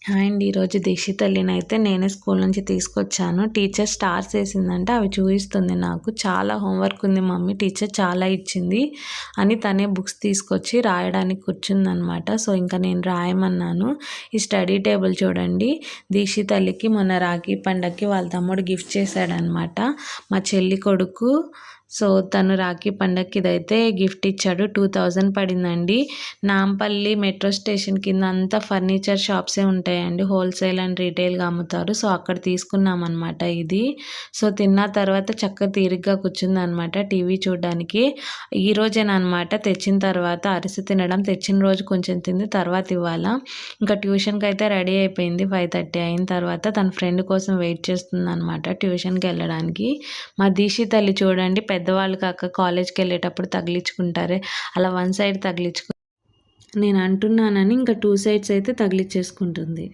Hi అండి. ఈరోజు దీక్షి తల్లినైతే నేనే స్కూల్ నుంచి తీసుకొచ్చాను. టీచర్ స్టార్స్ వేసిందంటే అవి చూపిస్తుంది నాకు. చాలా హోంవర్క్ ఉంది మమ్మీ, టీచర్ చాలా ఇచ్చింది అని తనే బుక్స్ తీసుకొచ్చి రాయడానికి కూర్చుందనమాట. సో ఇంకా నేను రాయమన్నాను. ఈ స్టడీ టేబుల్ చూడండి, దీక్షి తల్లికి మొన్న రాఖీ పండగకి వాళ్ళ తమ్ముడు గిఫ్ట్ చేశాడనమాట, మా చెల్లి కొడుకు. సో తను రాఖీ పండగకి ఇదైతే గిఫ్ట్ ఇచ్చాడు. 2000 పడిందండి. నాంపల్లి మెట్రో స్టేషన్ కింద అంతా ఫర్నిచర్ షాప్సే ఉంటాయండి, హోల్సేల్ అండ్ రీటైల్గా అమ్ముతారు. సో అక్కడ తీసుకున్నాం అనమాట ఇది. సో తిన్న తర్వాత చక్కగా తీరిగ్గా కూర్చుందనమాట టీవీ చూడడానికి. ఈ రోజేనమాట తెచ్చిన తర్వాత అరిసి తినడం. తెచ్చిన రోజు కొంచెం తింది, తర్వాత ఇవ్వాల. ఇంకా ట్యూషన్కి అయితే రెడీ అయిపోయింది. 5:30 అయిన తర్వాత తన ఫ్రెండ్ కోసం వెయిట్ చేస్తుంది అనమాట ట్యూషన్కి వెళ్ళడానికి. మా దీక్షి తల్లి చూడండి, పెద్దవాళ్ళు కాక కాలేజ్కి వెళ్ళేటప్పుడు తగిలించుకుంటారే అలా వన్ సైడ్ తగిలించుకు నేను అంటున్నానని ఇంకా 2 సైడ్స్ అయితే తగిలించేసుకుంటుంది.